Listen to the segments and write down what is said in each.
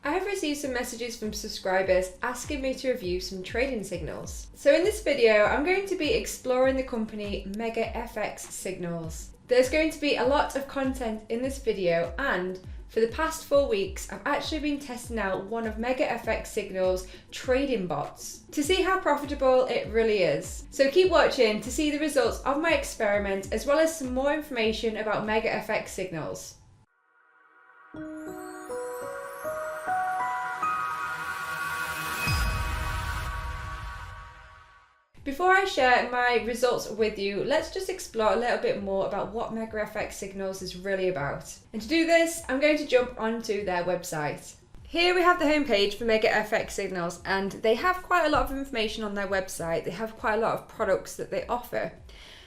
I have received some messages from subscribers asking me to review some trading signals. So in this video, I'm going to be exploring the company Mega FX Signals. There's going to be a lot of content in this video, and for the past 4 weeks, I've actually been testing out one of Mega FX Signals' trading bots to see how profitable it really is. So keep watching to see the results of my experiment, as well as some more information about Mega FX Signals. Before I share my results with you, let's just explore a little bit more about what Mega FX Signals is really about. And to do this, I'm going to jump onto their website. Here we have the homepage for Mega FX Signals, and they have quite a lot of information on their website. They have quite a lot of products that they offer.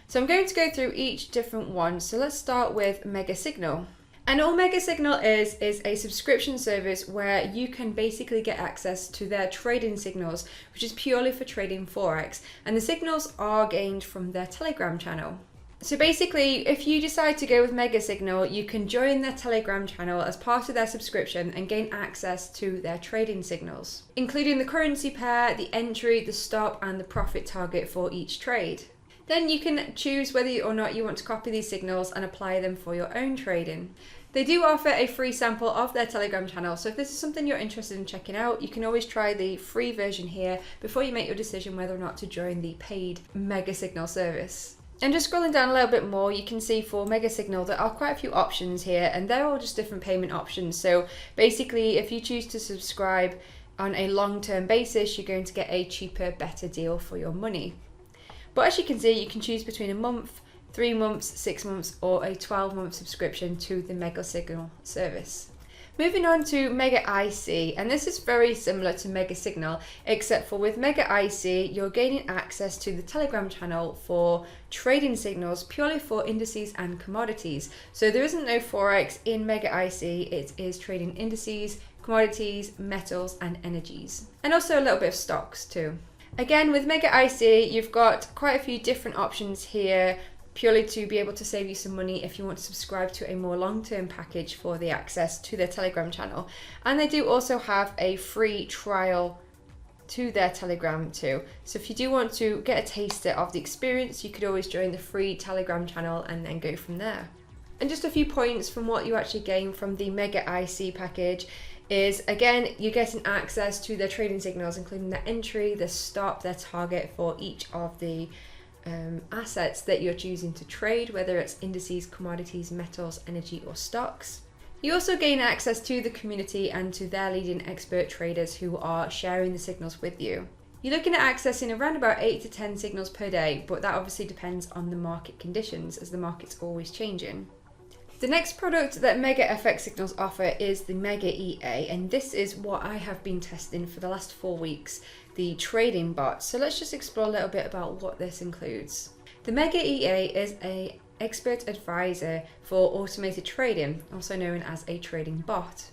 So I'm going to go through each different one. So let's start with Mega Signal. And all Mega Signal is a subscription service where you can basically get access to their trading signals, which is purely for trading Forex. And the signals are gained from their Telegram channel. So basically, if you decide to go with Mega Signal, you can join their Telegram channel as part of their subscription and gain access to their trading signals, including the currency pair, the entry, the stop, and the profit target for each trade. Then you can choose whether or not you want to copy these signals and apply them for your own trading. They do offer a free sample of their Telegram channel, so if this is something you're interested in checking out, you can always try the free version here before you make your decision whether or not to join the paid Mega Signal service. And just scrolling down a little bit more, you can see for Mega Signal there are quite a few options here, and they're all just different payment options. So basically, if you choose to subscribe on a long-term basis, you're going to get a cheaper, better deal for your money. But as you can see, you can choose between a month, 3 months, 6 months, or a 12-month subscription to the Mega Signal service. Moving on to Mega IC, and this is very similar to Mega Signal, except for with Mega IC, you're gaining access to the Telegram channel for trading signals purely for indices and commodities. So there isn't no Forex in Mega IC, it is trading indices, commodities, metals, and energies. And also a little bit of stocks too. Again, with Mega IC, you've got quite a few different options here, purely to be able to save you some money if you want to subscribe to a more long-term package for the access to their Telegram channel. And they do also have a free trial to their Telegram too. So if you do want to get a taster of the experience, you could always join the free Telegram channel and then go from there. And just a few points from what you actually gain from the Mega IC package is, again, you're getting access to their trading signals, including their entry, their stop, their target for each of the assets that you're choosing to trade, whether it's indices, commodities, metals, energy, or stocks. You also gain access to the community and to their leading expert traders who are sharing the signals with you. You're looking at accessing around about 8 to 10 signals per day, but that obviously depends on the market conditions, as the market's always changing. The next product that Mega FX Signals offer is the Mega EA, and this is what I have been testing for the last 4 weeks, the trading bot. So let's just explore a little bit about what this includes. The Mega EA is an expert advisor for automated trading, also known as a trading bot.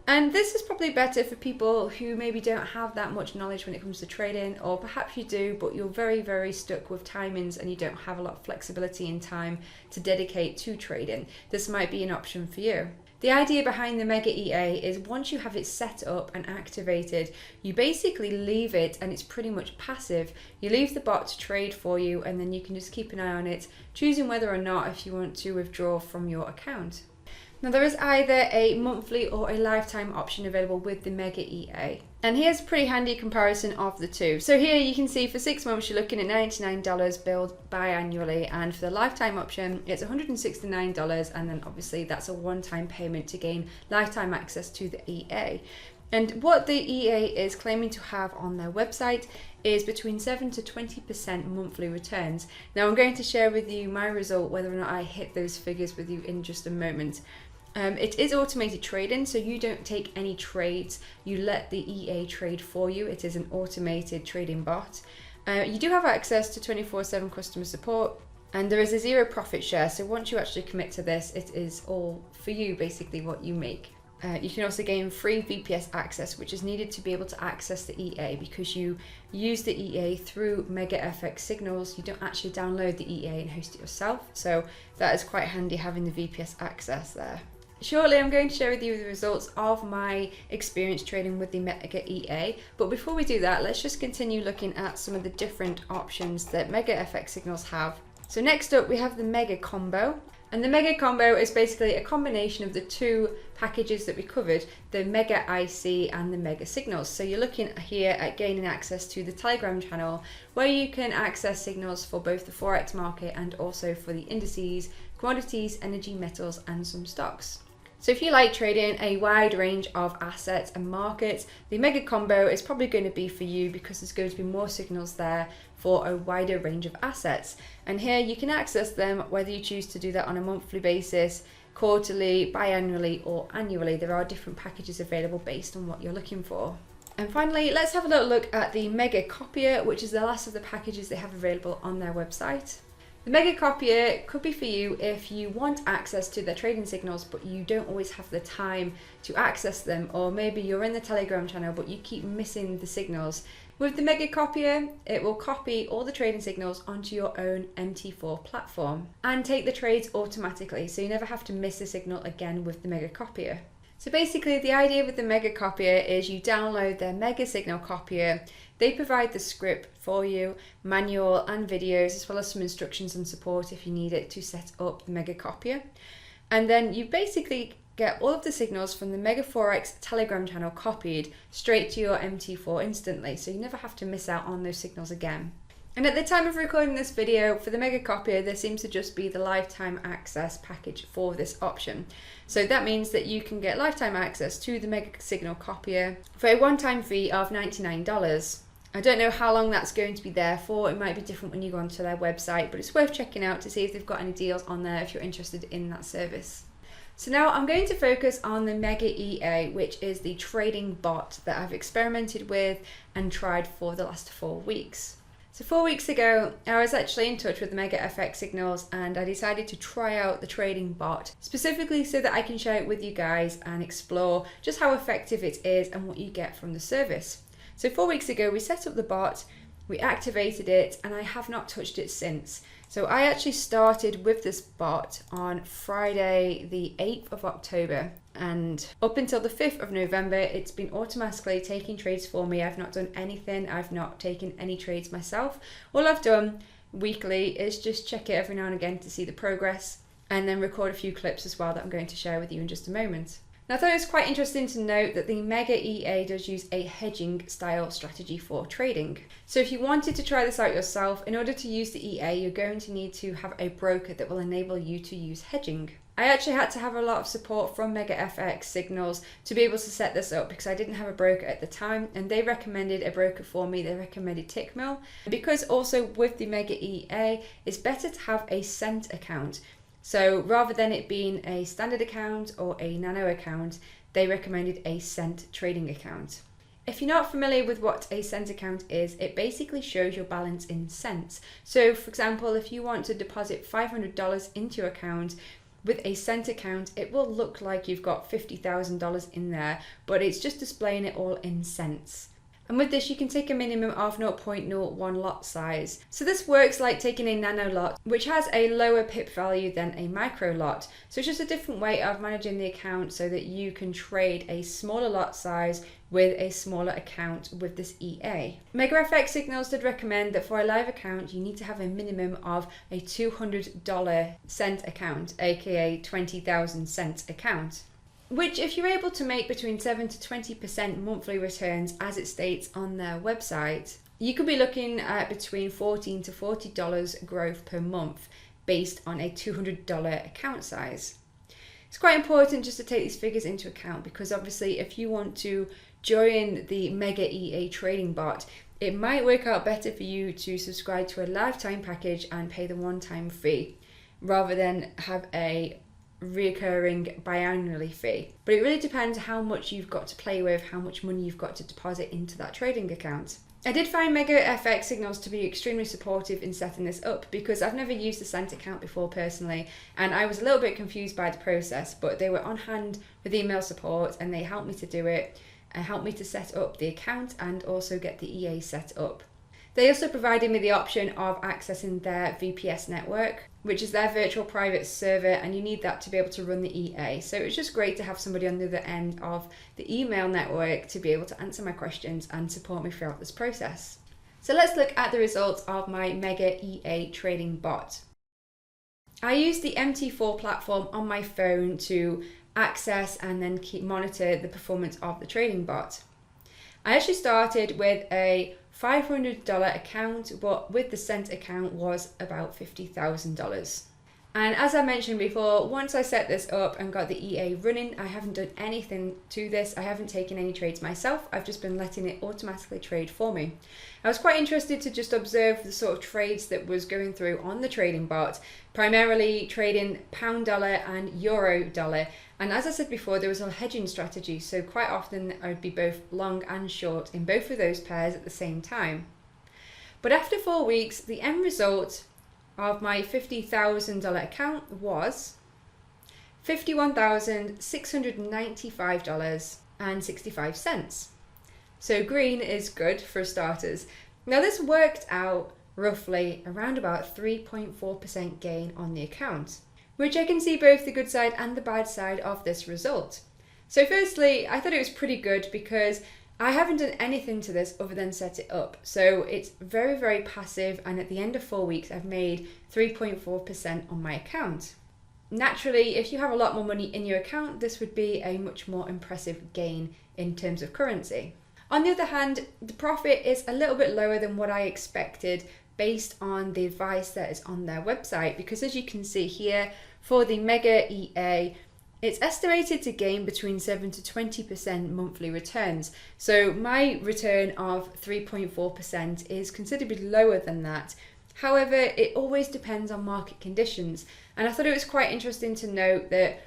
And this is probably better for people who maybe don't have that much knowledge when it comes to trading, or perhaps you do, but you're very stuck with timings and you don't have a lot of flexibility in time to dedicate to trading. This might be an option for you. The idea behind the Mega EA is once you have it set up and activated, you basically leave it and it's pretty much passive. You leave the bot to trade for you, and then you can just keep an eye on it, choosing whether or not if you want to withdraw from your account. Now there is either a monthly or a lifetime option available with the Mega EA. And here's a pretty handy comparison of the two. So here you can see for 6 months you're looking at $99 billed biannually, and for the lifetime option it's $169, and then obviously that's a one-time payment to gain lifetime access to the EA. And what the EA is claiming to have on their website is between 7 to 20% monthly returns. Now I'm going to share with you my result, whether or not I hit those figures with you in just a moment. It is automated trading, so you don't take any trades, you let the EA trade for you. It is an automated trading bot. You do have access to 24/7 customer support, and there is a zero profit share, so once you actually commit to this, it is all for you, basically what you make. You can also gain free VPS access, which is needed to be able to access the EA, because you use the EA through Mega FX Signals. You don't actually download the EA and host it yourself, so that is quite handy having the VPS access there. Shortly, I'm going to share with you the results of my experience trading with the Mega EA. But before we do that, let's just continue looking at some of the different options that Mega FX signals have. So next up, we have the Mega Combo. And the Mega Combo is basically a combination of the two packages that we covered, the Mega IC and the Mega Signals. So you're looking here at gaining access to the Telegram channel, where you can access signals for both the Forex market and also for the indices, commodities, energy, metals, and some stocks. So if you like trading a wide range of assets and markets, the Mega Combo is probably going to be for you because there's going to be more signals there for a wider range of assets. And here you can access them whether you choose to do that on a monthly basis, quarterly, biannually, or annually. There are different packages available based on what you're looking for. And finally, let's have a little look at the Mega Copier, which is the last of the packages they have available on their website. The Mega Copier could be for you if you want access to their trading signals, but you don't always have the time to access them, or maybe you're in the Telegram channel, but you keep missing the signals. With the Mega Copier, it will copy all the trading signals onto your own MT4 platform and take the trades automatically, so you never have to miss a signal again with the Mega Copier. So basically, the idea with the Mega Copier is you download their Mega Signal Copier. They provide the script for you, manual and videos, as well as some instructions and support if you need it to set up the Mega Copier. And then you basically get all of the signals from the Mega Forex Telegram channel copied straight to your MT4 instantly, so you never have to miss out on those signals again. And at the time of recording this video, for the Mega Copier, there seems to just be the lifetime access package for this option. So that means that you can get lifetime access to the Mega Signal Copier for a one-time fee of $99. I don't know how long that's going to be there for. It might be different when you go onto their website, but it's worth checking out to see if they've got any deals on there if you're interested in that service. So now I'm going to focus on the Mega EA, which is the trading bot that I've experimented with and tried for the last 4 weeks. So 4 weeks ago, I was actually in touch with the Mega FX signals and I decided to try out the trading bot, specifically so that I can share it with you guys and explore just how effective it is and what you get from the service. So 4 weeks ago, we set up the bot, we activated it, and I have not touched it since. So I actually started with this bot on Friday, the 8th of October, and up until the 5th of November, it's been automatically taking trades for me. I've not done anything. I've not taken any trades myself. All I've done weekly is just check it every now and again to see the progress, and then record a few clips as well that I'm going to share with you in just a moment. Now, I thought it was quite interesting to note that the Mega EA does use a hedging style strategy for trading. So if you wanted to try this out yourself, in order to use the EA, you're going to need to have a broker that will enable you to use hedging. I actually had to have a lot of support from Mega FX signals to be able to set this up because I didn't have a broker at the time, and they recommended a broker for me. They recommended Tickmill, because also with the Mega EA, it's better to have a cent account. So rather than it being a standard account or a nano account, they recommended a cent trading account. If you're not familiar with what a cent account is, it basically shows your balance in cents. So for example, if you want to deposit $500 into your account, with a cent account, it will look like you've got $50,000 in there, but it's just displaying it all in cents. And with this, you can take a minimum of 0.01 lot size. So this works like taking a nano lot, which has a lower pip value than a micro lot. So it's just a different way of managing the account so that you can trade a smaller lot size with a smaller account with this EA. Mega FX signals did recommend that for a live account, you need to have a minimum of a $200 cent account, aka 20,000 cent account, which if you're able to make between 7 to 20% monthly returns, as it states on their website, you could be looking at between $14 to $40 growth per month based on a $200 account size. It's quite important just to take these figures into account, because obviously if you want to join the Mega EA trading bot, it might work out better for you to subscribe to a lifetime package and pay the one-time fee rather than have a recurring biannually fee. But it really depends how much you've got to play with, how much money you've got to deposit into that trading account. I did find Mega FX signals to be extremely supportive in setting this up, because I've never used a cent account before personally, and I was a little bit confused by the process, but they were on hand with email support and they helped me to do it and helped me to set up the account and also get the EA set up. They also provided me the option of accessing their VPS network, which is their virtual private server, and you need that to be able to run the EA. So it was just great to have somebody on the other end of the email network to be able to answer my questions and support me throughout this process. So let's look at the results of my Mega EA trading bot. I used the MT4 platform on my phone to access and then monitor the performance of the trading bot. I actually started with a $500 account, but with the cent account was about $50,000. And as I mentioned before, once I set this up and got the EA running, I haven't done anything to this. I haven't taken any trades myself. I've just been letting it automatically trade for me. I was quite interested to just observe the sort of trades that was going through on the trading bot, primarily trading pound dollar and euro dollar. And as I said before, there was a hedging strategy. So quite often I would be both long and short in both of those pairs at the same time. But after 4 weeks, the end result of my $50,000 account was $51,695.65. So green is good for starters. Now this worked out roughly around about 3.4% gain on the account, which I can see both the good side and the bad side of this result. So firstly, I thought it was pretty good because I haven't done anything to this other than set it up. So it's very, very passive, and at the end of 4 weeks, I've made 3.4% on my account. Naturally, if you have a lot more money in your account, this would be a much more impressive gain in terms of currency. On the other hand, the profit is a little bit lower than what I expected based on the advice that is on their website, because as you can see here, for the Mega EA, it's estimated to gain between 7 to 20% monthly returns. So my return of 3.4% is considerably lower than that. However, it always depends on market conditions. And I thought it was quite interesting to note that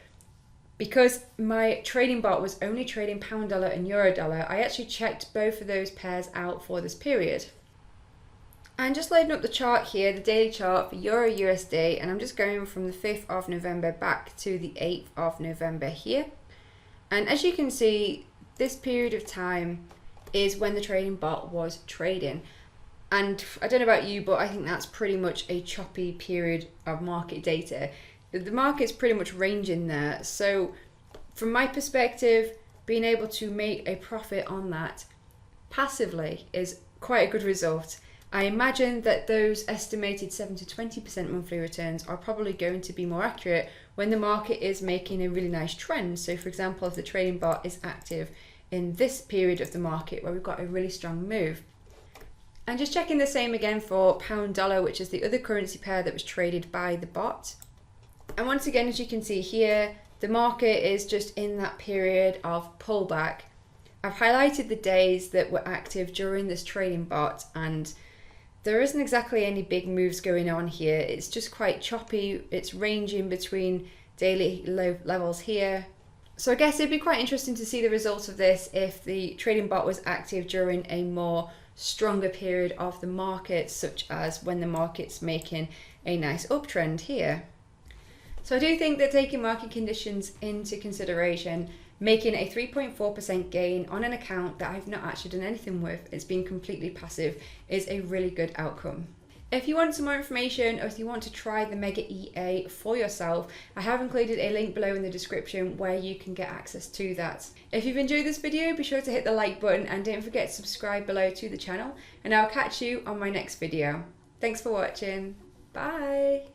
because my trading bot was only trading pound dollar and euro dollar, I actually checked both of those pairs out for this period. And just loading up the chart here, the daily chart for EURUSD, and I'm just going from the 5th of November back to the 8th of November here. And as you can see, this period of time is when the trading bot was trading. And I don't know about you, but I think that's pretty much a choppy period of market data. The market's pretty much ranging there. So from my perspective, being able to make a profit on that passively is quite a good result. I imagine that those estimated 7 to 20% monthly returns are probably going to be more accurate when the market is making a really nice trend. So for example, if the trading bot is active in this period of the market where we've got a really strong move. And just checking the same again for pound dollar, which is the other currency pair that was traded by the bot. And once again, as you can see here, the market is just in that period of pullback. I've highlighted the days that were active during this trading bot, and there isn't exactly any big moves going on here. It's just quite choppy. It's ranging between daily low levels here. So I guess it'd be quite interesting to see the results of this if the trading bot was active during a more stronger period of the market, such as when the market's making a nice uptrend here. So I do think that taking market conditions into consideration, making a 3.4% gain on an account that I've not actually done anything with, it's been completely passive, is a really good outcome. If you want some more information, or if you want to try the Mega EA for yourself, I have included a link below in the description where you can get access to that. If you've enjoyed this video, be sure to hit the like button and don't forget to subscribe below to the channel, and I'll catch you on my next video. Thanks for watching. Bye.